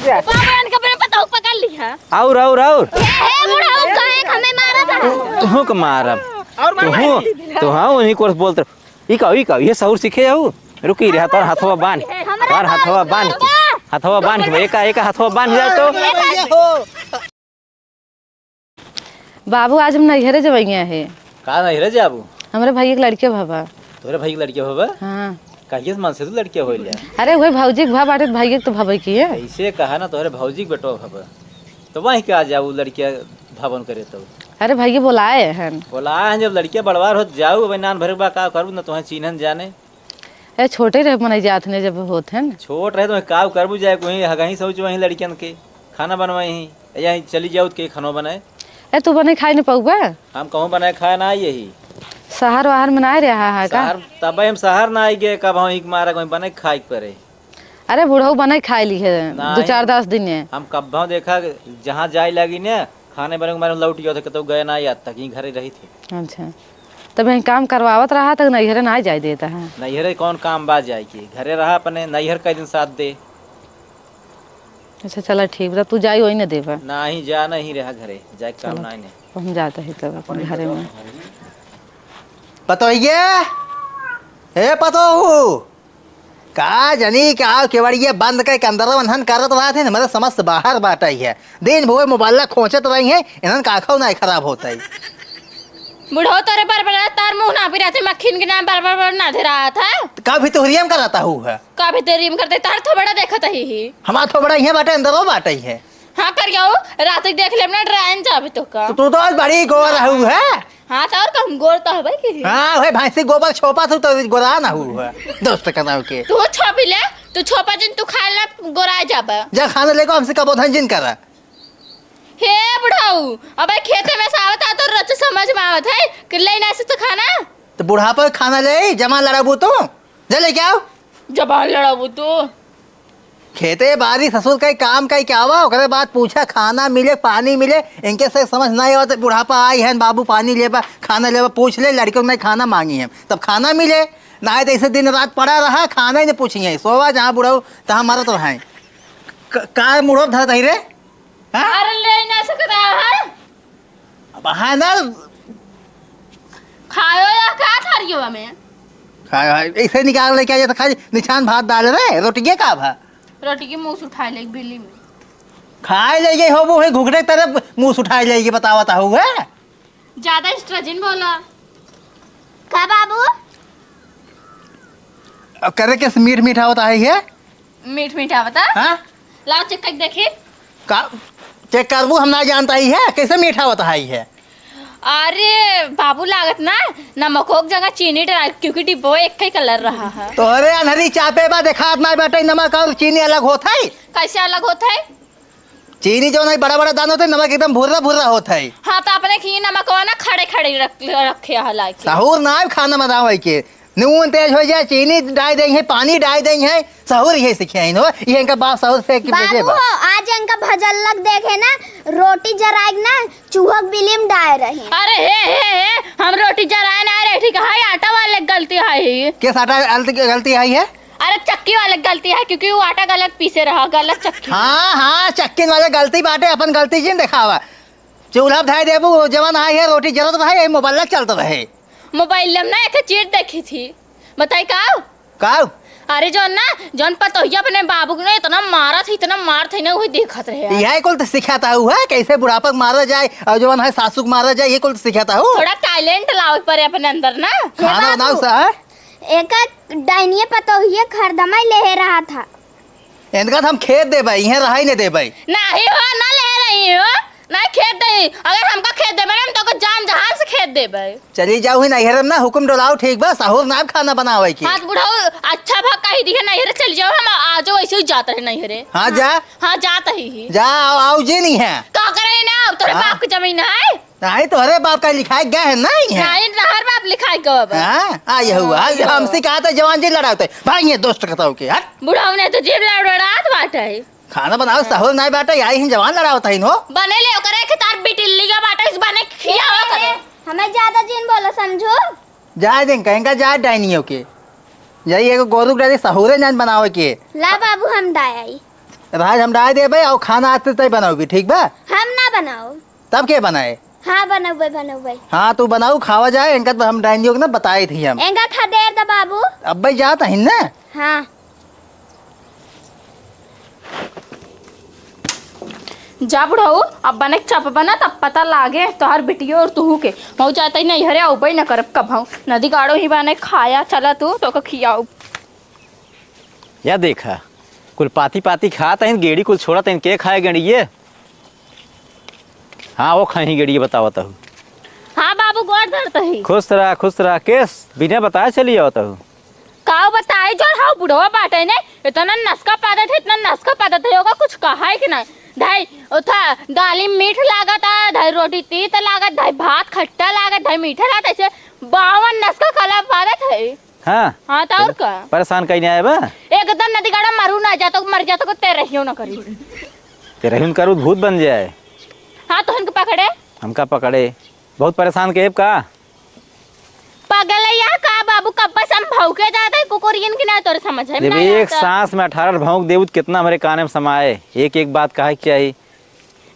क्या बाबूरान का पता पकड़ लिया और हे बुढ़ाऊ काहे हमें मारा था तुहू के मारब और मार तो हाँ उन्हीं कोर्स बोलते ई ये सहूर सीखे जाऊ रुकी रे तोर हथवा बांध तोर हथवा बांध के एक हथवा बांध जाए तो बाबू आज हम नैहरे जवैया है का नहीं रे जाबू हमारे भाई के लड़के भाबा तोरे भाई की लड़की होबे हाँ काहे मन से तू लड़की होइले अरे वही भौजी के भा बाटे भाई के तो भाभी की है ऐसे कहा ना तोरे भौजी के बेटो हबे तो वहीं के आ जाऊ लड़किया भवन करे तो अरे भैया बोलाए हैं बोला है जब लड़किया बड़वार हो जाऊ अब नान भरे बा का करू ना तुम्हें चिन्हन जाने अरे छोटे रहे मनाई जात ने जब होते हैं छोट रहे तो का करबू जाए कोई हगही सोच वहीं लड़कियन के खाना बनवाई यहीं चली जाऊ के खानो बनाए अरे तू बने खाई नहीं पाऊबा हम कहूँ बनाए खाए ना यही शहर वहर में ना रहा है का शहर तब हम शहर ना आई गए कब हम मारा कोई बने खाई पड़े अरे बूढ़ऊ बने खाई ली है नहीं। 2-4-10 दिन है हम कब देखा जहाँ जाए लगी ने खाने बने मारे लौट गया था तो गए ना याद तक यहीं घरे रही थी अच्छा तब यहीं काम करवावत रहा तक नैहरे ना जाए देता है नैहरे कौन काम बात जाए की घरे रहा अपने नैहर कई दिन साथ दे अच्छा चला ठीक बता तू जाई वही ना देवा ना ही जा नहीं रहा घरे जाए काम ना ही हम जाते हैं तब अपने घरे में पतोइए हे पतो का जनी का केवड़िए बंद के अंदर वनहन करत रहा थे मतलब समस्त बाहर बाटा ही है दिन भोर मोबाइल खोचत रही है इन्हन काखौ ना खराब होता है बुढ़ाऊ तारे बार तार मुंह ना भी रहते मक्खिन के नाम बार ना दे रहा था का भी तोहरियम कराता हूँ है का भी तेरी में करते तार थोड़ा देखा था ही हमारा तो बड़ा ही बाटे अंदर बाटा ही है हाँ कर जाओ रात तक देख ले अपना ड्राइन जाबे तो का तो तू तो आज बड़ी गोर रहू है हाँ तो और कम गोर तो है भाई हाँ भाई भैंसी गोबर छोपा तू तो गोरा ना हूँ है दोस्त का नाम के तू छोपी ले तू छोपा जिन तू खा ले गोरा जाबे जा खाना लेको हमसे कबो धंजिन करा हे बुढ़ाऊ अबे खेते में सावत आ तो रच समझ में आवत है कि लेना से तो खाना तो बुढ़ापा खाना ले जमा लड़ाबू तू जा ले क्या जबान लड़ाबू तू खेते बारी ससुर का काम का क्या हुआ ओकरे बाद पूछा खाना मिले पानी मिले इनके से समझ नहीं आवत बुढ़ापा आई है बाबू पानी लेबा खाना लेबा पूछ ले लड़कियों ने खाना मांगी है तब खाना मिले ना तो ऐसे दिन रात पड़ा रहा खाना ही नहीं पूछिए सोवा जहाँ बुढ़ाऊ तहाँ मरत रहा का मुड़ो धरत है रे अरे ले ना सकता है अब हाँ ना खायो या का थारियो हमें ऐसे निकाल ले क्या खा निशान भात डाल रहे रोटी के का भा रोटी की मुंह उठा ले बिल्ली में खाए ले ये हो है घुघरे तरफ मुंह उठाए लेगी बतावता हुआ ज्यादा स्ट्रेजिन बोला का बाबू करे के मीठ मीठा होता है ये मीठ मीठा बता हाँ लाओ चेक करके देखिए का चेक करबू हम ना जानता ही है कैसे मीठा होता है ये अरे बाबू लागत ना नमक जगह चीनी डाल क्योंकि डिब्बो एक ही कलर रहा है तो अरे अनहरी चापे बा देखा ना बेटा नमक और चीनी अलग होता है कैसे अलग होता है चीनी जो नहीं बड़ा बड़ा दाना होता है नमक एकदम भुर्रा भुर्रा होता है हाँ तो अपने खी नमक ना खड़े खड़े रखे हला के सहूर ना खाना बनाओ के नून तेज हो जाए चीनी डाल देंगे पानी डाल देंगे सहूर ये सीखे नो ये इनका बाप सहूर से बाबू आज इनका भजल्लक देखे ना रोटी जराएग ना चूहक बिलीम डाल रही अरे हे हम रोटी जराए ना रहे ठीक है आटा वाले गलती है किस आटा गलती आई है अरे चक्की वाले गलती है क्योंकि वो आटा गलत पीसे रहा गलत चक्की हाँ हाँ चक्की वाले गलती बाटे अपन गलती जिन दिखावा चूल्हा धाय देबू जवन आई है रोटी जरत रहे मोबाइल चलता रहे मोबाइल में ना एक चीज देखी थी बताई का अरे जौन पतोहिया अपने बाबू ने इतना मारा था ना वही देखत रहे यही कुल तो सिखाता हुआ कैसे बुढ़ापा मारा जाए और जवन है सासू को मारा जाए ये कुल तो सिखाता हूँ थोड़ा टैलेंट लाओ पर अपने अंदर ना खाना बनाओ सा एक डाइनिए पतोहिया खरदमा ले रहा था इनका हम खेत देबे यहाँ रहा ही नहीं देबे नहीं हो ना ले रही हो ना खेत दे अगर हमका खेत देबे ना तो को जान जहान से खेत देबे चली जाओ ही नहीं ना हुक्म डोलाओ ठीक बा साहूर ना खाना बनावे की हां बुढ़ाओ अच्छा भाग कही दिखे नहीं रे चल जाओ हम आ जाओ ऐसे ही जाते रहे नहीं रे हां जा हां जाते ही जा आओ जी नहीं है का करे ना तोरे बाप की जमीन है नहीं तो अरे बाप का लिखाई गया है नहीं है नहीं रहर बाप लिखाई गवा बा हां आ ये हुआ हमसे कहा था जवान जी लड़ाते भाई ये दोस्त कहता हूं कि हट बुढ़ाओ ने तो जीव लड़ात बाटे खाना बनाओ साहूर नहीं बाटा यही ही जवान लड़ावता ही नो बने ले करे के तार बिटिल्ली का बाटा इस बने खियावा करे हमें ज्यादा जिन बोलो समझो जा दें कहेंगे जा डाइनियो के यही एगो गोरु डाली साहूरे जान बनावे के ला बाबू हम दाई राज हम डाल दे भाई और खाना आते तय बनाओ भी ठीक बा। हम ना बनाओ। तब के बनाए? हाँ बनाओ। हाँ तू बनाओ खावा जाए इनका तो हम डाइन योग ना बताए थी हम। एंगा खा देर दा बाबू। अब भाई जाता है ना। हाँ जा बुढ़ाऊ अब बने चप बना तब पता लागे तोहर बिटियो और तू के मऊ चाहता ही नहीं हरे उबई न करब कभाऊ नदी गाड़ो ही बने खाया चला तू तो का खियाऊ। या देखा कुल पाती पाती खाता है गेड़ी कुल छोड़ा था के खाए गेड़ी ये। हाँ वो खाई गेड़ी बतावता हूँ। हाँ बाबू गोड़ धरता ही खुश रहा केस बिना बताए चली जाता हूँ। काऊ बताए जो हाँ बुढ़वा बाटे ने इतना नस्का पादत है होगा कुछ कहा है कि नहीं ढाई उठा दाली मीठ लागत है ढाई रोटी तीत लागत ढाई भात खट्टा लागत ढाई मीठा लागत ऐसे 52 नस्का खला पादत है। हाँ तो और का परेशान कहीं नहीं आए बा एकदम नदी गाड़ा मरू ना जाता मर जाता को तेरे रहियो ना करी तेरे हिन करू भूत बन जाए। हाँ तो इनको पकड़े हमका पकड़े बहुत परेशान के का पागल है यार का बाबू कब बस हम भौके जाते कुकुरियन की ना तोरे समझ है जब एक सांस में 18 भौंक देव कितना हमारे काने में समाए एक बात कहा चाहिए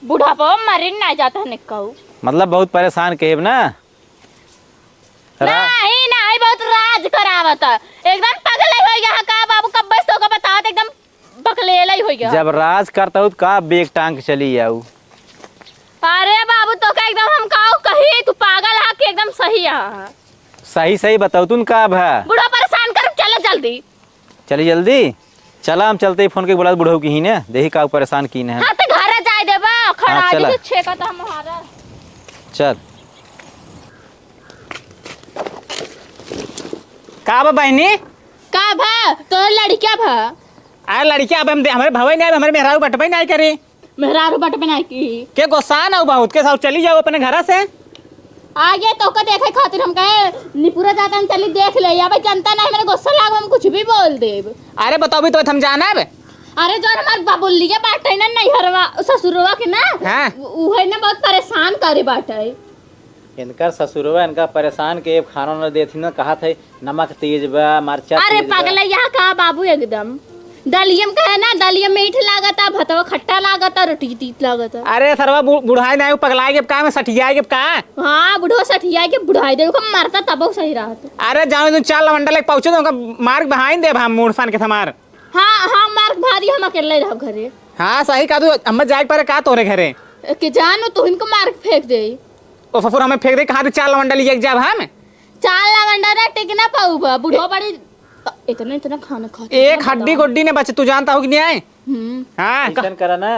बुढ़ापा मरे ना जाता निकाऊ मतलब बहुत परेशान के ना नहीं बहुत राज करावत एकदम पागल हो गया का बाबू कब बस तो का बतावत एकदम बकलेला ही हो गया। जब राज करता हूँ का बेग टांग के चली आऊ। अरे बाबू तो का एकदम हम काऊ कही तू पागल है कि एकदम सही है। सही बताओ तुम का है बुढ़ा परेशान कर चलो जल्दी चली जल्दी चला हम चलते ही फोन के बोला बुढ़ऊ की ही ने देखी का परेशान की ने। हाँ तो घर जाए देबा खड़ा हाँ, दे छेका तो हमारा चल का बा बहनी का भा तो लड़किया भा अरे लड़किया अब हमारे भवे नहीं हमारे मेहरारू बटबे नहीं करी मेहरारू बट बनाई की के गुस्सा ना बहुत के साथ चली जाओ अपने घर से आगे तो का देखे खातिर हम कहे निपुरा जाता हम चली देख ले या भाई जनता नहीं मेरे गुस्सा लाग हम कुछ भी बोल देब। अरे बताओ भी तो हम जाना है अरे जो हमार बाबुलिया बाटे ना नैहरवा ससुरवा के ना हाँ। उ है ना बहुत परेशान करे बाटे इनका ससुरवा इनका परेशान के खाना न देती ना कहा थे नमक तेज बा मरचा अरे तेज बा। पागल यहाँ का बाबू एकदम दलियम का है ना दलियम मीठ लागता भतवा खट्टा लागता रोटी तीत लागता। अरे सरवा बुढ़ाई नहीं पगलाई के का में सठिया के का हाँ बुढ़वा सठिया के बुढ़ाई दे को मारता तब सही रहता। अरे जाओ तुम 4 लवंडा लेके पहुंचे तो मार्ग बहाइन दे हम मूड फान के थमार। हाँ मार्ग भारी हम अकेले रह घरे। हाँ सही का तू हम जाए पर का तोरे घरे के जानो तो इनको मार्ग फेंक दे ओ फफुर हमें फेंक दे कहा 4 लवंडा लिए जाब हम 4 लवंडा ना टिकना पाऊबा बुढ़वा बड़ी इतना खाना खा एक हड्डी गुड्डी ने बचे तू जानता हो कि नहीं आए। हाँ टेंशन करा ना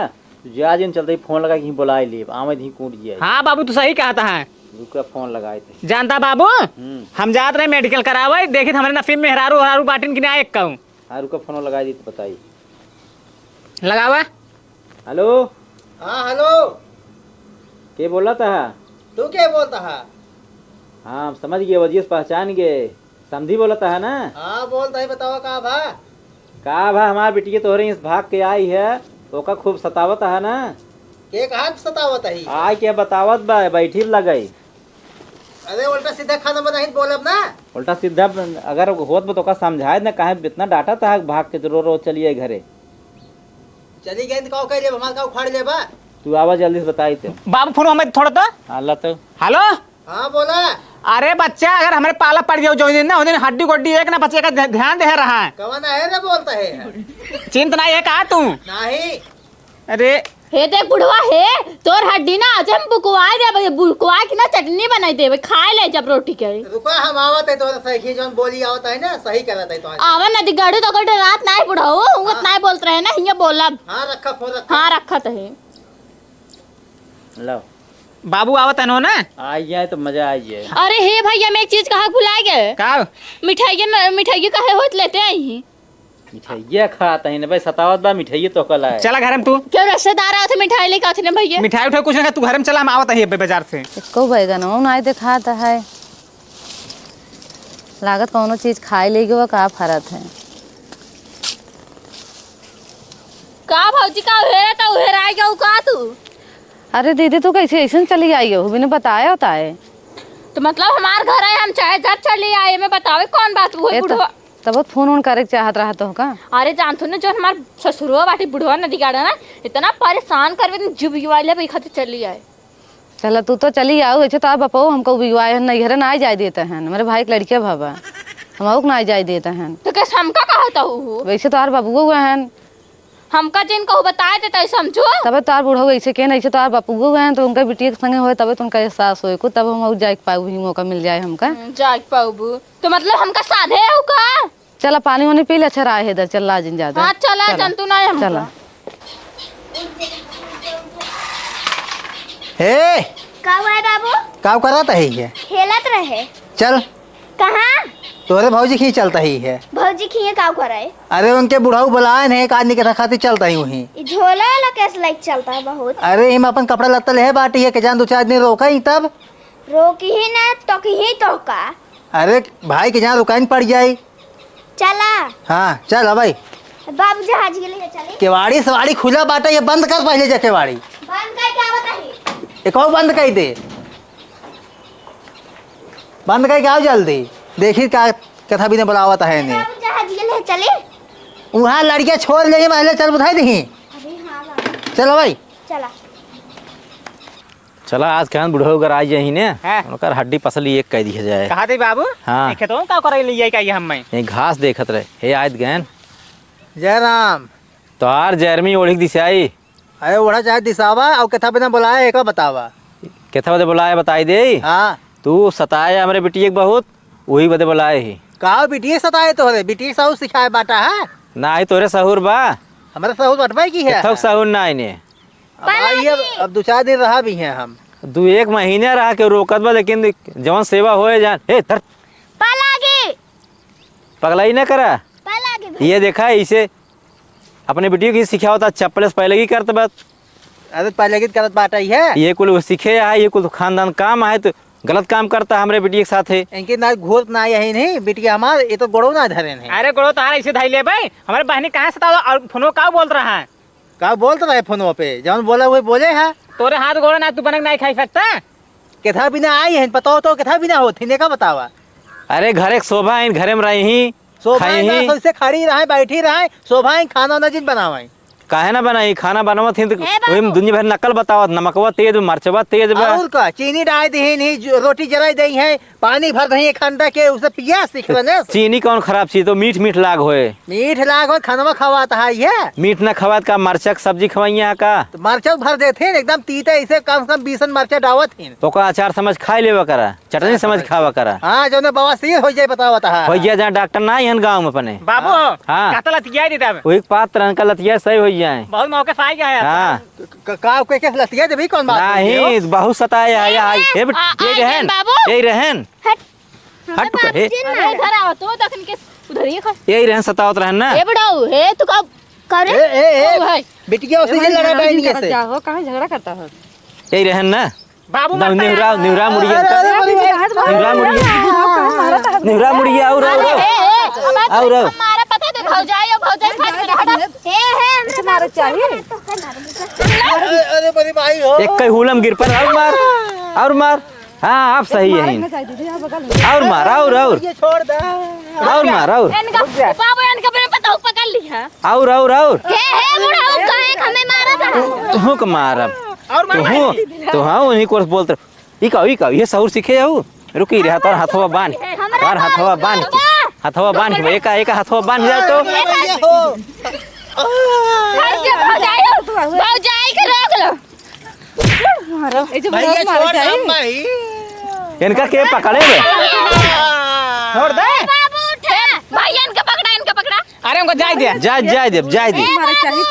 जा दिन चलते ही फोन लगा कि बुलाए लिए आवे धी कूट गया। हाँ बाबू तू सही कहता है रुका फोन लगाए थे जानता बाबू हम जात रहे मेडिकल करावे देखी हमारे नसीब में हरारू बाटिन की नहीं एक कहूँ। हाँ रुका फोन लगाई दी तो बताइए लगावा। हेलो हाँ हेलो के बोला था तू क्या बोलता है? हाँ हम समझ गए वजह से पहचान गए समझी बोला था ना। हाँ बोलता है बताओ का भा हमार बेटी तोहरे इस भाग के आई है ओका खूब सतावत है ना के कहा सतावत है आई के बतावत बा बैठी लगई। अरे उल्टा सीधा खाना बनाई बोलब ना उल्टा सीधा अगर होत बा तो का समझाए ना काहे इतना डांटा था भाग के रो चलिए घरे चली गई तो कह ले हमार का उखाड़ ले बा तू आवाज जल्दी से बताई थे बाबू फोन हमें थोड़ा तो अल्लाह तो हेलो। हाँ बोला अरे बच्चा अगर हमारे पाला पड़ जाओ जो दिन ना उस दिन हड्डी गोड्डी एक ना बच्चे का ध्यान दे रहा है कवन है ना बोलता है चिंता नहीं है कहा तू नहीं अरे हे देख बुढ़वा हे तोर हड्डी ना आज हम बुकवाए दे बुकवा की ना चटनी बनाई दे खाए ले जब रोटी के रुका हम आवत है तो सही जोन बोली आवत है ना सही करत है तो आवा नदी गाड़ी तो कोई रात नहीं बुढ़ाओ उंगत नहीं बोलत रहे ना हिया बोला। हाँ रखा फोन रखा हाँ रखत है लो बाबू आवत है नो ना आई जाए तो मजा आई जाए। अरे हे भैया मैं एक चीज कहा भुला गए का मिठाई कहे होत लेते आई ही मिठाइया खाता है ना भाई सतावत बा मिठाइया तो कल आए चला घर में तू क्यों रिश्तेदार आते मिठाई लेके आते ना भैया मिठाई उठाई कुछ ना तू घर में चला हम आवत है बाजार से इसको बैगन नहीं दिखाता है लागत कौनो चीज खाए लेगी वो का फरत है का भौजी का हेरा तो हेरा गया का तू। अरे दीदी तू कैसे ऐसे चली आई हो बिना बताया होता है तो मतलब हमार घर है हम चाहे जब चली आए मैं बतावे कौन बात हुई बुढ़वा तब फोन वोन करे के चाहत रहा तो का। अरे जानतो ना जो हमार ससुरवा बाटी बुढ़वा नदी गाड़ा ना इतना परेशान करवे जुब वाले भाई खातिर चली आए। चल तू तो चली आओ ऐसे तो आप बपो हमको बिगवाए नहीं घर ना आ जाए देते हैं मेरे भाई के लड़के भाबा हम ना आ जाए देते हैं। तो कैसे हमका कहता हूँ वैसे तो बाबू हुए हैं हमका जिन कहू बताए देता समझो। तब तार बूढ़ा ऐसे के नहीं तो बापू हुए हैं तो उनका बेटी के संगे हो तब तो उनका एहसास हो को तब हम जाए पाऊ भी मौका मिल जाए हमका जाग पाऊबू तो मतलब हमका साधे है का। चला पानी वानी पी ले अच्छा रहा है इधर चल लाजिन ज्यादा। हाँ चला जंतु ना हमका। चला हे का हुआ है बाबू? का करत है ये? खेलत रहे। चल कहाँ? तोरे भौजी खी चलता ही है। भौजी खिए का कराए? अरे उनके बुढ़ाऊ बुलाए ने एक आदमी के रखाती चलता ही वहीं। ई झोला वाला कैसे लाइक चलता है बहुत। अरे हम अपन कपड़ा लत्ता ले बाटी है के जान दो चार दिन रोका ही तब। रोकी ही ना तो ही तो का। अरे भाई के जहाँ रुकाइन पड़ जाए। चला हाँ चल भाई बाबू जहाज के लिए चले। केवाड़ी सवाड़ी खुला बाटा ये बंद कर पहले जा केवाड़ी। बंद कर क्या बताही? एक और बंद कर दे। बंद कर आओ जल्दी देखी का कथा भी ने बुलावत है ने। बाबू जहाज के लिए चले। वहाँ लड़कियाँ छोड़ ले पहले चल बुझाई दी। अरे हाँ बाबू चलो भाई चला। चला आज खान बुढ़ो अगर आ जाही ने हाँ। उनकर हड्डी पसली एक कह दिया जाए। कहा थे बाबू हाँ। खेतों का करे लिए का हम में ये घास देखत रहे हे आयत गैन जय राम। तोहार जर्मी ओढ़ी दिशाई अरे ओढ़ा चाहे दिसावा और कथा बिना बुलाया एक बतावा। केथा बदे बुलाए बताई दे। हाँ तू सताए हमरे बिटिया के बहुत वही बदे बुलाए ही कहा बिटिया सताए तोहरे बिटिया साहू सिखाए बाटा है। ना ही तोरे सहूर बा हमारे साहू बटवाई की है। केथक सहूर ना आईने अब आई है, अब दो चार दिन रहा भी हैं हम। दू एक महीने रहा के रोकत बा लेकिन जवन सेवा होए जान हे धर पलागी पगलाई ना करा। पलागी ये देखा इसे अपने बेटियों की सिखाओ था चप्पल से पहले की करत बात अरे पहले की करत बाटा ही है। ये कुल सीखे है ये कुल खानदान काम है तो गलत काम करता हमारे बेटी के साथ है। इनके ना घोर ना यही नहीं बिटिया हमारे ये तो गोड़ो ना धरे नहीं। अरे गोड़ो तार ऐसे धाई ले भाई हमारे बहनी कहाँ से था और फोनो का बोल रहा है का बोलते रहे फोनों पे जब बोला हुए बोले है। तोरे हाथ गोड़ा ना तू बनक नहीं खाई सकता। कथा बिना आई है बताओ तो कथा बिना होती ने का बतावा। अरे घर एक शोभा है घरे में रही ही शोभा से खड़ी रहे बैठी रहे शोभा खाना ना जिन बनावे काहे ना बनाई खाना बनावत थी तो हे बाबू। वही में दुनिया भर नकल बतावत नमकवा तेज मरचवा तेज बा और का चीनी डाल दी नहीं रोटी जलाई दी है पानी भर दही खंडा के उसे पिया सीख रहे। चीनी कौन खराब चीज तो मीठ मीठ लाग होए मीठ लाग हो खाना खवाता है ये मीठ ना खवात का मरचक सब्जी खवाइया का तो मरचा भर देते हैं एकदम तीते इसे कम से कम 20 मरचा डावत हैं। तो का अचार समझ खाई लेवा करा चटनी समझ खावा करा हाँ जो बवासीर हो जाए बतावता है। हो गया जहाँ डॉक्टर ना है गाँव में अपने बाबू हाँ। कहता लतिया देता वही पात रंग का लतिया सही हो जाए। बहुत मौके से आ गया है हाँ का के लतिया जब कौन बात नहीं बहुत सताया है ये रहन बाबू। यही रहन हट तो हे अरे इधर आओ तो दखन के उधर ही खा। यही रहन सतावत रहन ना ए बड़ाऊ हे तू का करे ए ओ भाई बिटिया उसे जे लड़ा डाइनिंग से जाओ कहाँ झगड़ा करता हो। यही रहन ना बाबू निवरा मुड़िया निवरा मुड़िया और हमारा पता है भौजाई फाट में हटा हे तुम्हारा चाहिए अरे बड़ी भाई हो एक कई हुलम गिर पर और मार हाँ आप सही है और मार और ये छोड़ दे मार और इनका बाबू इनका मैंने पता पकड़ लिया और हे बुढ़ाऊ काहे हमें मारा था। तू को मारब और मार तो हाँ उन्हीं कोर्स बोलते इका ये सहूर सीखे जाऊ रुकी रे तोर हाथवा बांध तोर हाथवा बांध के एक हाथवा बांध जाए तो भौजाई के रोक लो। भैया छोड़ दे भाई इनका के पकड़े रे छोड़ दे बाबू उठे भाई इनका पकड़ा अरे उनको जाए दे जाए दे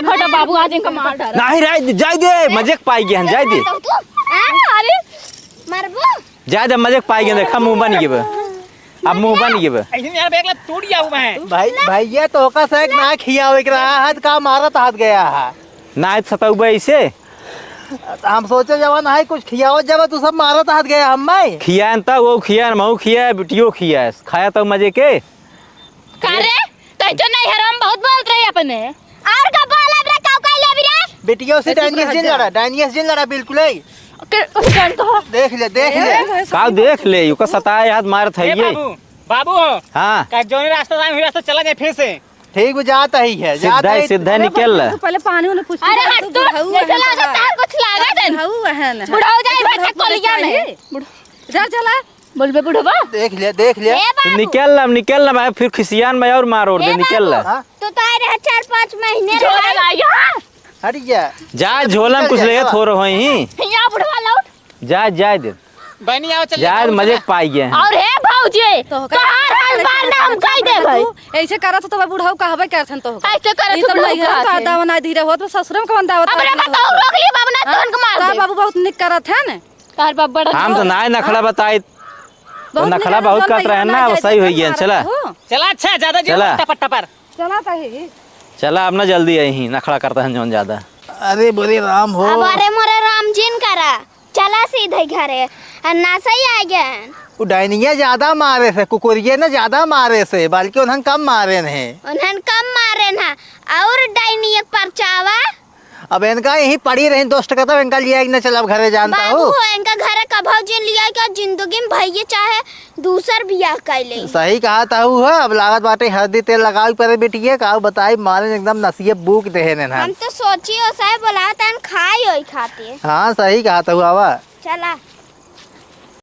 हटा बाबू आज इनका मार डाला। नहीं जाए दे मजे पाई गए जाए दे अरे मरबू जाए दे मजे पाई गए देखा मुंह बन गए अब मुंह बन गए ऐसे यार बेगला टूट गया हुआ है भाई भैया तो का से ना खियावे रहा है का मारत हाथ गया है ना सतौबे ऐसे हम सोचे जवान है कुछ खियाओ जब तू सब मारत हाथ गया हम मैं खिया वो खिया महू खिया बिटियो खिया खाया तो मजे के करे तो जो नहीं है हम बहुत बोलत रहे अपने और का बोला रे का ले भी रे बिटियो से डाइनियस जिन लड़ा बिल्कुल ही देख ले का देख ले का सताए हाथ मारत है ये बाबू हाँ का जो रास्ता था वही रास्ता चला जाए फिर से। ठीक वो जाता ही है सीधा ही सीधा निकल तू पहले पानी उन्हें पूछ अरे हट तू जैसे लागत तार कुछ लागत है बुढ़ा हो जाए भाई तक कोलिया में जा चला बोलबे बुढ़वा देख लिया ए तू बाबू निकल ना भाई फिर खिसियान में और मार और दे ए निकल बाबू, ला तू तो आए रहे 4-5 महीने झोला रहे लाया हट जा जा झोला में कुछ ले थोड़ होई यहाँ बुढ़वा लौट जा दे बहनी आओ चल जा मजे पाई गए हैं। और हे भौजी तो हर बार ना हम कह दे भाई ऐसे करत तो बुढ़ाऊ कहबे करथन तो ऐसे करे ई तू तो नहीं है का दावा ना धीरे होत ससुरम के दावा हमरा का तो रोक लिए बाबू ना तोन के मार ता दे बाबू बहुत निक करत है न तार बाप बड़ा हम तो ना नखड़ा बताई तो नखड़ा बहुत करत रहे ना वो सही हो गया चला चला अच्छा ज्यादा चला। टपट टपर चला तही चला अब ना जल्दी आई नखड़ा करता है जौन ज्यादा। अरे बोले राम हो अब अरे मोरे राम जिन करा चला सीधे घरे ना सही आ गया वो डायनिया ज्यादा मारे से कुकुरिये ना ज्यादा मारे से बल्कि उन्हें कम मारे हैं। उन्हन कम मारे ना और डाइनी एक परचावा अब इनका यही पड़ी रही दोस्त का तो इनका लिया न चल अब घरे जानता बाबू हूँ। इनका घर कभा जिन लिया का जिंदगी में भैया चाहे दूसर बियाह कैले सही कहा था वो है अब लागत बाटे हल्दी तेल लगाओ पर बेटिए का बताई मारे एकदम नसीब बुक दे ना। हम तो सोची ओ साहब बोला तन खाई होई खाती हाँ सही कहा था आवा चला